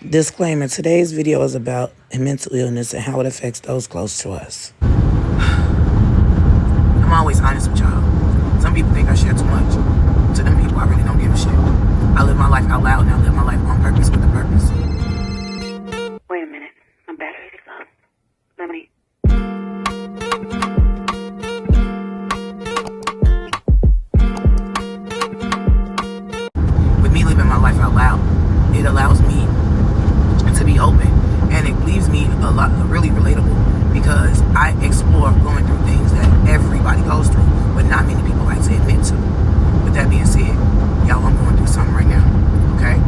Disclaimer, today's video is about mental illness and how it affects those close to us. I'm always honest with y'all. Some people think I share too much. To them people, I really don't give a shit. I live my life out loud and I live my life on purpose with a purpose. Wait a minute. My battery's low. Let me... With me living my life out loud, it allows me to be open, and it leaves me a lot really relatable because I explore going through things that everybody goes through, but not many people like to admit to. With that being said, y'all, I'm going through something right now, okay?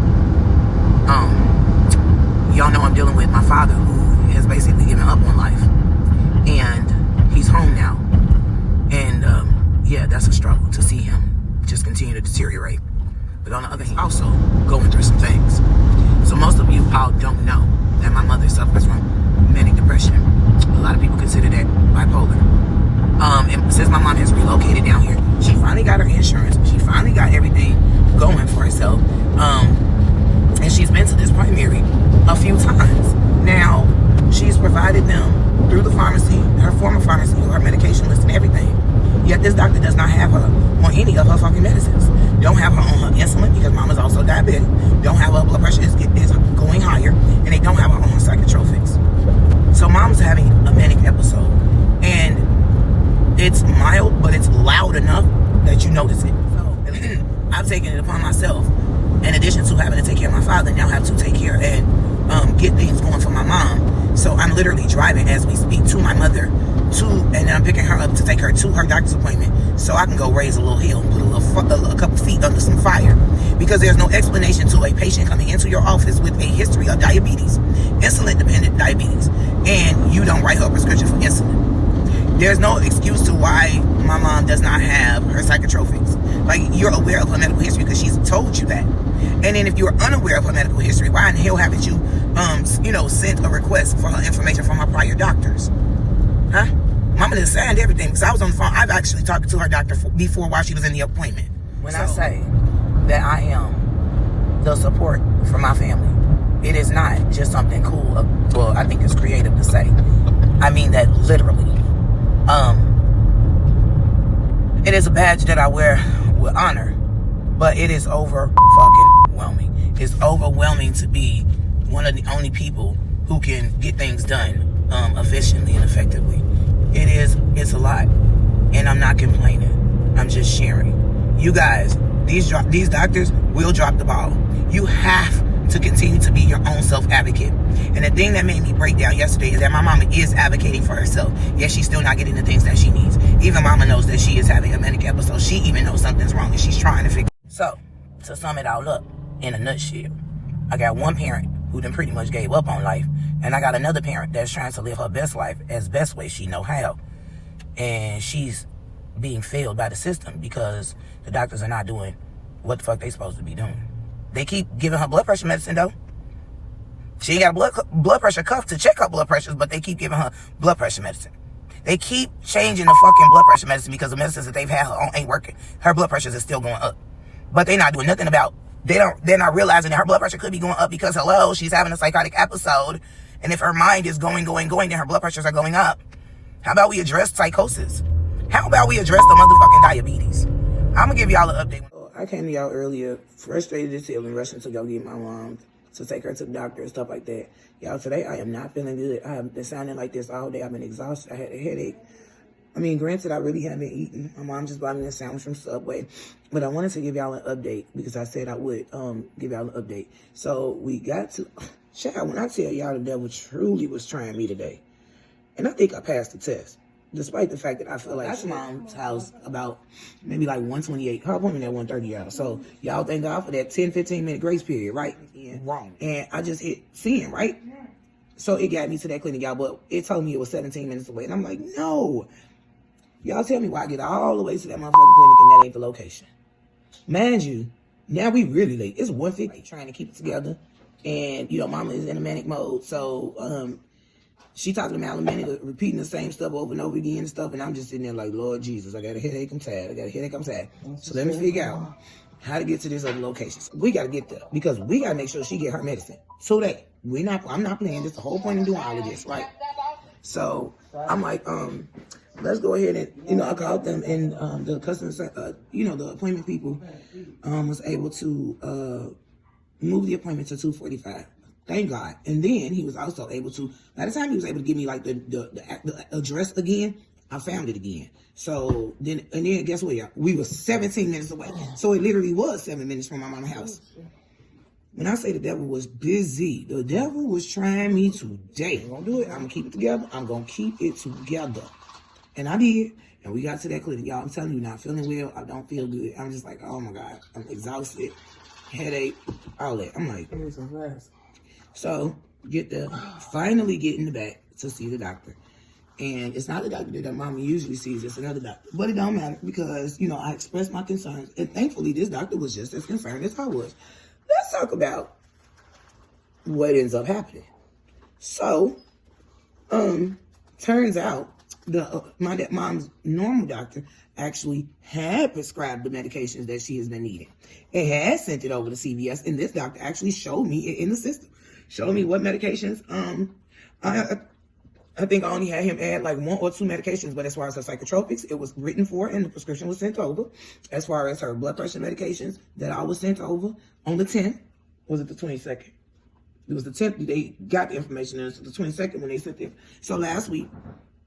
Y'all know I'm dealing with my father who has basically given up on life, and he's home now, and yeah, that's a struggle to see him just continue to deteriorate. But on the other hand, also going through some things. So most of you all don't know that my mother suffers from manic depression. A lot of people consider that bipolar. And since my mom has relocated down here, she finally got her insurance. She finally got everything going for herself. And she's been to this primary a few times. Now, she's provided them through the pharmacy, her former pharmacy, her medication list and everything. Yet this doctor does not have her on any of her fucking medicines. Don't have her on her insulin because mama's also diabetic. Don't have her blood pressure is going higher. And they don't have her on her psychotropics. So mom's having a manic episode. And it's mild, but it's loud enough that you notice it. So I've taken it upon myself, in addition to having to take care of my father, now have to take care and get things going for my mom. So I'm literally driving as we speak to my mother, and then I'm picking her up to take her to her doctor's appointment so I can go raise a little hill and put a couple feet under some fire. Because there's no explanation to a patient coming into your office with a history of diabetes, insulin-dependent diabetes, and you don't write her a prescription for insulin. There's no excuse to why my mom does not have her psychotropics. Like, you're aware of her medical history because she's told you that. And then if you're unaware of her medical history, why in the hell haven't you, sent a request for her information from her prior doctors? Huh? Mama done signed everything because I was on the phone. I've actually talked to her doctor before while she was in the appointment. When I say that I am the support for my family, it is not just something cool. Well, I think it's creative to say. I mean that literally. It is a badge that I wear with honor, but it is overwhelming. It's overwhelming to be one of the only people who can get things done efficiently and effectively. It's a lot, and I'm not complaining. I'm just sharing. You guys, these doctors will drop the ball. You have to continue to be your own self-advocate. And the thing that made me break down yesterday is that my mama is advocating for herself. Yet she's still not getting the things that she needs. Even mama knows that she is having a manic episode. She even knows something's wrong and she's trying to figure it out. So, to sum it all up, in a nutshell, I got one parent who then pretty much gave up on life. And I got another parent that's trying to live her best life as best way she know how. And she's being failed by the system because the doctors are not doing what the fuck they supposed to be doing. They keep giving her blood pressure medicine, though. She ain't got a blood pressure cuff to check her blood pressures, but they keep giving her blood pressure medicine. They keep changing the fucking blood pressure medicine because the medicines that they've had her on ain't working. Her blood pressures is still going up. But they're not doing nothing about, they're not realizing that her blood pressure could be going up because, hello, she's having a psychotic episode. And if her mind is going, then her blood pressures are going up. How about we address psychosis? How about we address the motherfucking diabetes? I'm gonna give y'all an update. I came to y'all earlier, frustrated as hell and rushing to go get my mom to take her to the doctor and stuff like that. Y'all, today I am not feeling good. I have been sounding like this all day. I've been exhausted. I had a headache. I mean, granted, I really haven't eaten. My mom just bought me a sandwich from Subway. But I wanted to give y'all an update because I said I would give y'all an update. So we got to... Child, when I tell y'all the devil truly was trying me today. And I think I passed the test. Despite the fact that I feel like that's mom's house about maybe like 128. Her appointment at 1:30, y'all. So y'all thank God for that 10-15 minute grace period, right? Yeah. Wrong. And I just hit seeing, right? So it got me to that clinic, y'all, but it told me it was 17 minutes away. And I'm like, no. Y'all tell me why I get all the way to that motherfucking clinic and that ain't the location. Mind you, now we really late. It's 1:50 trying to keep it together. And, mama is in a manic mode. So, she talking about manic, repeating the same stuff over and over again and stuff. And I'm just sitting there like, Lord Jesus, I got a headache, I'm tired. I got a headache, I'm tired. So let me figure out how to get to this other location. So we got to get there because we got to make sure she get her medicine. today. I'm not playing. That's the whole point of doing all of this, right? So I'm like, let's go ahead and, I called them, and the customer, the appointment people was able to move the appointment to 2:45. Thank God. And then he was also able to, by the time he was able to give me like the address again, I found it again. So then guess what, y'all? We were 17 minutes away. So it literally was 7 minutes from my mama's house. When I say the devil was busy, the devil was trying me today. I'm going to do it. I'm going to keep it together. I'm going to keep it together. And I did. And we got to that clinic. Y'all, I'm telling you, not feeling well. I don't feel good. I'm just like, oh my God. I'm exhausted. Headache. All that. I'm like, so finally get in the back to see the doctor. And it's not the doctor that mama usually sees. It's another doctor. But it don't matter because, I expressed my concerns. And thankfully, this doctor was just as concerned as I was. Let's talk about what ends up happening. So, turns out my mom's normal doctor actually had prescribed the medications that she has been needing. It had sent it over to CVS, and this doctor actually showed me it in the system. Showed me what medications. I think I only had him add like 1 or 2 medications, but as far as her psychotropics, it was written for and the prescription was sent over. As far as her blood pressure medications, that I was sent over on the 10th. Was it the 22nd? It was the 10th. They got the information, and it was the 22nd when they sent it. So last week,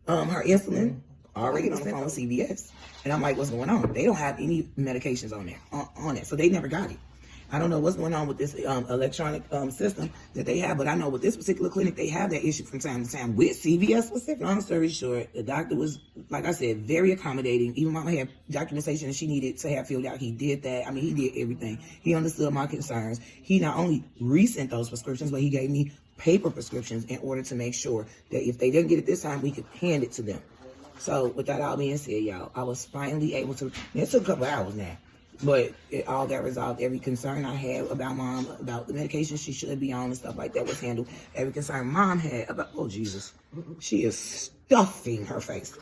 her insulin already on the phone with CVS, and I'm like, what's going on? They don't have any medications on there, on it, so they never got it. I don't know what's going on with this electronic system that they have, but I know with this particular clinic, they have that issue from time to time with CVS specific. Long story short, the doctor was, like I said, very accommodating. Even mama had documentation that she needed to have filled out. He did that. I mean, he did everything. He understood my concerns. He not only resent those prescriptions, but he gave me paper prescriptions in order to make sure that if they didn't get it this time, we could hand it to them. So with that all being said, y'all, I was finally able to, it took a couple hours now. But it all got resolved. Every concern I had about mom, about the medication she should be on and stuff like that was handled. Every concern mom had about, oh Jesus, she is stuffing her face.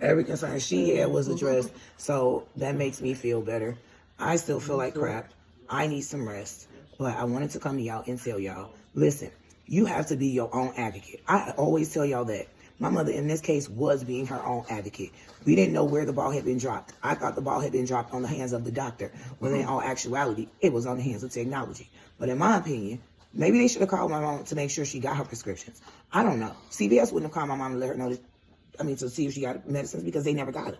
Every concern she had was addressed. So that makes me feel better. I still feel like crap. I need some rest. But I wanted to come to y'all and tell y'all, listen, you have to be your own advocate. I always tell y'all that. My mother, in this case, was being her own advocate. We didn't know where the ball had been dropped. I thought the ball had been dropped on the hands of the doctor, when in all actuality, it was on the hands of technology. But in my opinion, maybe they should have called my mom to make sure she got her prescriptions. I don't know. CVS wouldn't have called my mom to let her know to see if she got medicines because they never got it.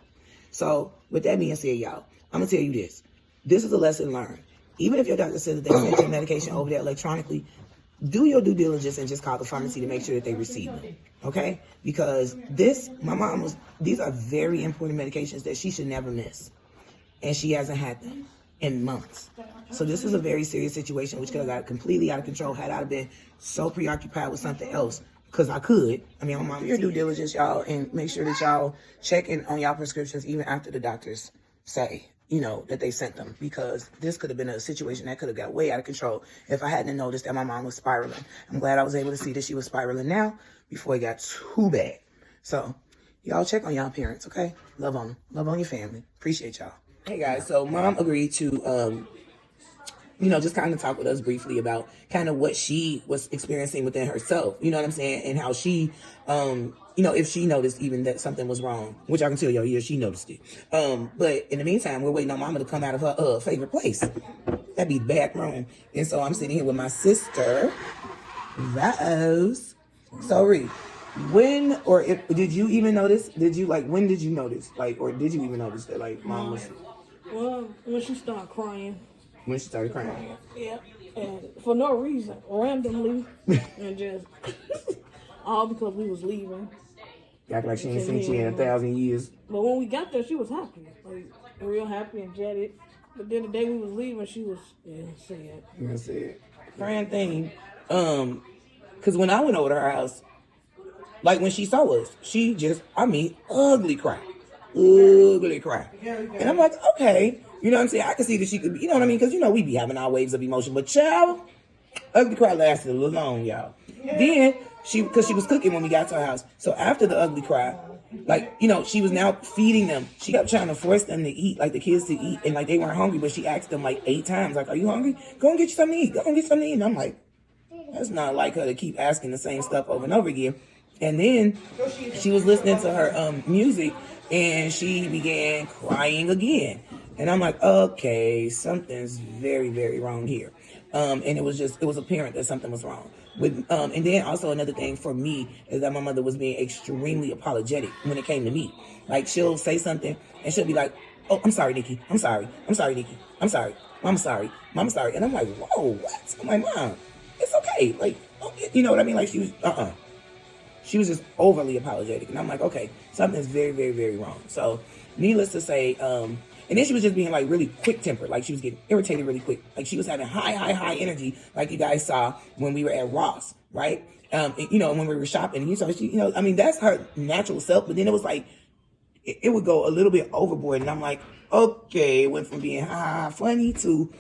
So, with that being said, y'all, I'm going to tell you this. This is a lesson learned. Even if your doctor says that they sent your medication over there electronically, do your due diligence and just call the pharmacy to make sure that they receive them, okay? Because these are very important medications that she should never miss. And she hasn't had them in months. So this is a very serious situation, which could have got completely out of control had I been so preoccupied with something else. Because I could. I mean, I'm on your due diligence, y'all, and make sure that y'all check in on y'all prescriptions even after the doctors say, that they sent them, because this could have been a situation that could have got way out of control if I hadn't noticed that my mom was spiraling. I'm glad I was able to see that she was spiraling now before it got too bad. So y'all check on y'all parents, okay? Love on them. Love on your family. Appreciate y'all. Hey guys, so mom agreed to, just kind of talk with us briefly about kind of what she was experiencing within herself, you know what I'm saying? And how she, if she noticed even that something was wrong, which I can tell y'all, yeah, she noticed it. But in the meantime, we're waiting on mama to come out of her favorite place. That'd be the back room. And so I'm sitting here with my sister, Rose. So, Ree, did you even notice? When did you notice? Or did you even notice that, mom was... Well, when she started crying. When she started crying? Yeah. And for no reason, randomly, and just all because we was leaving. Act like she ain't seen you in 1,000 years. But when we got there, she was happy, real happy and jetted. But then the day we was leaving, she was sad. That's it. Crying thing. Because when I went over to her house, when she saw us, she just, ugly cry. Ugly cry. And I'm like, okay. You know what I'm saying? I can see that she could be, you know what I mean? Because, we be having our waves of emotion. But, child, ugly cry lasted a little long, y'all. Then, because she was cooking when we got to her house. So, after the ugly cry, she was now feeding them. She kept trying to force them to eat, the kids to eat. And, they weren't hungry. But she asked them, 8 times, are you hungry? Go and get you something to eat. Go and get something to eat. And I'm like, That's not like her to keep asking the same stuff over and over again. And then she was listening to her music, and she began crying again. And I'm like, okay, something's very, very wrong here. And it was apparent that something was wrong. And then also another thing for me is that my mother was being extremely apologetic when it came to me. Like, she'll say something and she'll be like, oh, I'm sorry, Nikki. I'm sorry. I'm sorry, Nikki. I'm sorry. Mama's sorry. Mama's sorry. And I'm like, whoa, what? I'm like, Mom, it's okay. Like, you know what I mean? Like, she was, She was just overly apologetic. And I'm like, okay, something's very, very, very wrong. So, needless to say, and then she was just being like really quick tempered. Like, she was getting irritated really quick. Like, she was having high energy, like you guys saw when we were at Ross, right? You know, when we were shopping. And I mean, that's her natural self. But then it was like, it would go a little bit overboard. And I'm like, okay, it went from being funny to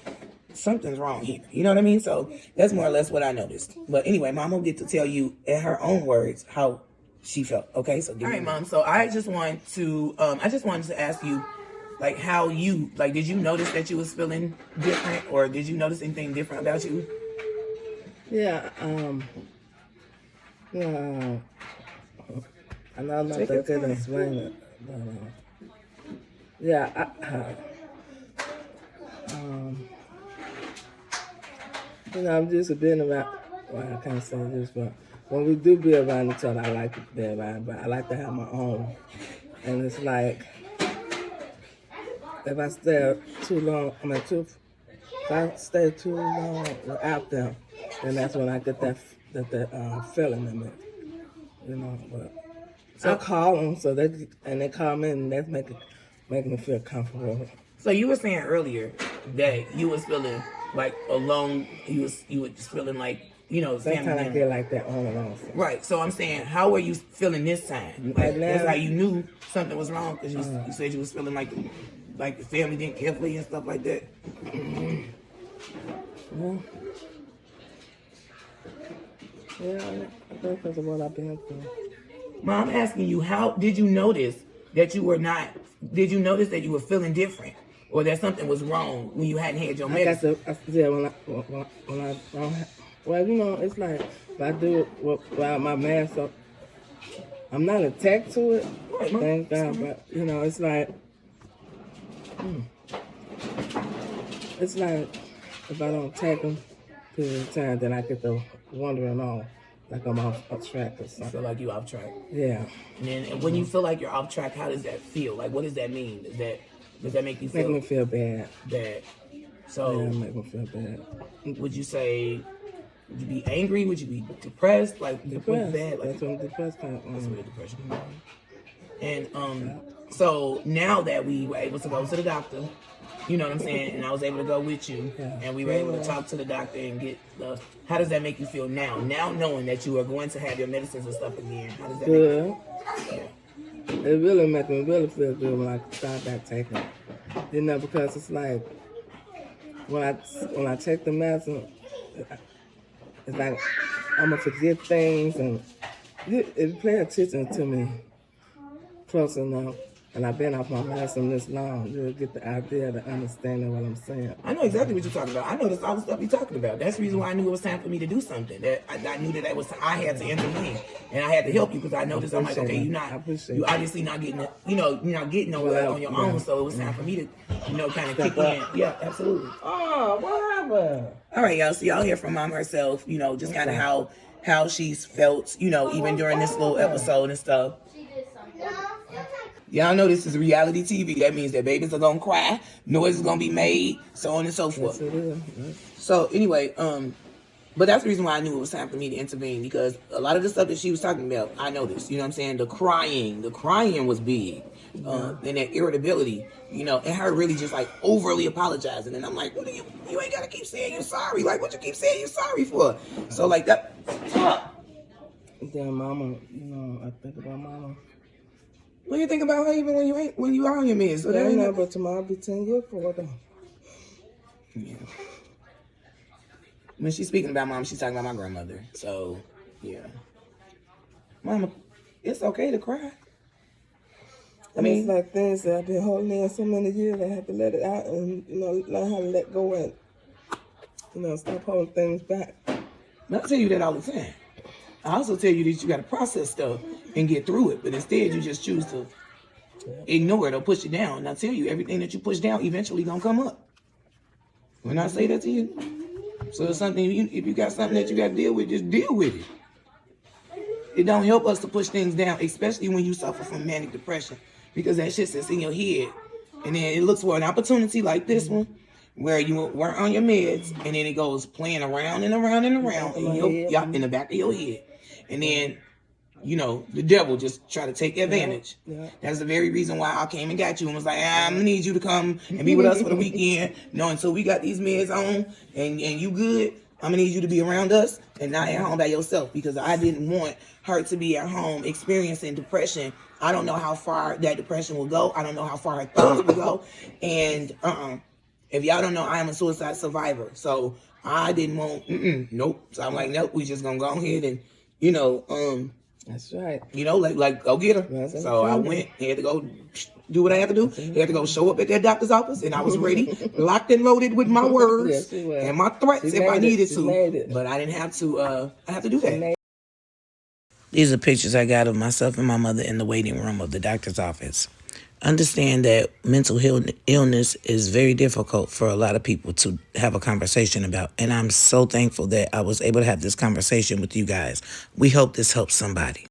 something's wrong here. You know what I mean? So that's more or less what I noticed. But anyway, Mom will get to tell you in her own words how she felt. Okay, so all right, Mom. So I just wanted to ask you, like, how you, like, did you notice that you was feeling different, or did you notice anything different about you? Yeah, I know I'm not that good at explaining it, but yeah, you know, I'm just a bit about, well, I can't say this, but when we do be around each other, I like to be around, but I like to have my own. And it's like, if I stay too long, if I stay too long without them, then that's when I get that feeling in me, you know. But so I call them, they call me, and that's making me feel comfortable. So you were saying earlier that you was feeling like alone. You were just feeling like, you know, sometimes I get like that on and off. Right. So I'm saying, how were you feeling this time? Like, that's how you knew something was wrong, because you said you was feeling like the family didn't care for you and stuff like that. Yeah, I think because of what I've been through. Mom, I'm asking you, how did you notice that you were not? Did you notice that you were feeling different, or that something was wrong when you hadn't had your medicine? Well, you know, it's like if I do it without my mask up, I'm not attacked to it, thank God, but, you know, it's like, if I don't take them to the time, then I get to wandering on, like I'm off track or something. You feel like you off track? Yeah. And when you feel like you're off track, how does that feel? Like, what does that mean? Does that make you feel? Make me feel bad. Bad. So, yeah, make me feel bad. Would you be angry? Would you be depressed? Like, depressed. Bad? Like, that's when depressed kind of. That's where depression comes from. And so now that we were able to go to the doctor, you know what I'm saying, and I was able to go with you, and we were able to talk to the doctor and get the. How does that make you feel now? Now knowing that you are going to have your medicines and stuff again, how does that make you feel? Yeah. It really makes me really feel good when I start back taking it. You know, because it's like when I take the medicine, it's like I'm gonna forget things, and if you pay attention to me close enough, and I've been off my medicine this long, you'll get the idea, the understanding what I'm saying. I know exactly what you're talking about. I know this all the stuff you're talking about. That's the reason why I knew it was time for me to do something. That I knew that was I had to intervene, and I had to help you, because I noticed I'm like, okay, you obviously not getting it. You know, you're not getting nowhere on your own. So it was time for me to, you know, kind of kick in. Yeah, absolutely. Oh, whatever. All right, y'all. So y'all hear from Mom herself. You know, just kind of how she's felt. You know, even during this little episode and stuff. Y'all know this is reality TV. That means that babies are gonna cry, noise is gonna be made, so on and so forth. Yes, it is. Yes. So anyway, but that's the reason why I knew it was time for me to intervene, because a lot of the stuff that she was talking about, I noticed. You know what I'm saying? The crying was big, and that irritability. You know, and her really just like overly apologizing, and I'm like, what do you ain't gotta keep saying you're sorry. Like, what you keep saying you're sorry for? So like that. Then Mama, you know, I think about Mama. What do you think about her even when you are on your meds? So that ain't but tomorrow be 10 years for her. Yeah. When she's speaking about Mom, she's talking about my grandmother. So, yeah. Mama, it's okay to cry. I mean, it's like things that I've been holding in so many years. I have to let it out and, you know, learn how to let go and, you know, stop holding things back. But I tell you that all the time. I also tell you that you got to process stuff and get through it. But instead, you just choose to ignore it or push it down. And I tell you, everything that you push down eventually gonna come up. When I say that to you, so it's something. If you got something that you got to deal with, just deal with it. It don't help us to push things down, especially when you suffer from manic depression, because that shit sits in your head, and then it looks for an opportunity like this one, where you weren't on your meds, and then it goes playing around and around and around in the back of your head, and then the devil just try to take advantage. Yeah. That's the very reason why I came and got you and was like, I'm gonna need you to come and be with us for the weekend. Until we got these meds on and you good, I'm gonna need you to be around us and not at home by yourself, because I didn't want her to be at home experiencing depression. I don't know how far that depression will go. I don't know how far her thoughts will go. And if y'all don't know, I am a suicide survivor. So I didn't want, nope. So I'm like, nope, we just gonna go ahead and, that's right. Like go get her. That's so I went, had to go do what I had to do. I had to go show up at that doctor's office, and I was ready, locked and loaded with my words and my threats if I needed to. But I didn't have to. I have to do that. These are pictures I got of myself and my mother in the waiting room of the doctor's office. Understand that mental illness is very difficult for a lot of people to have a conversation about. And I'm so thankful that I was able to have this conversation with you guys. We hope this helps somebody.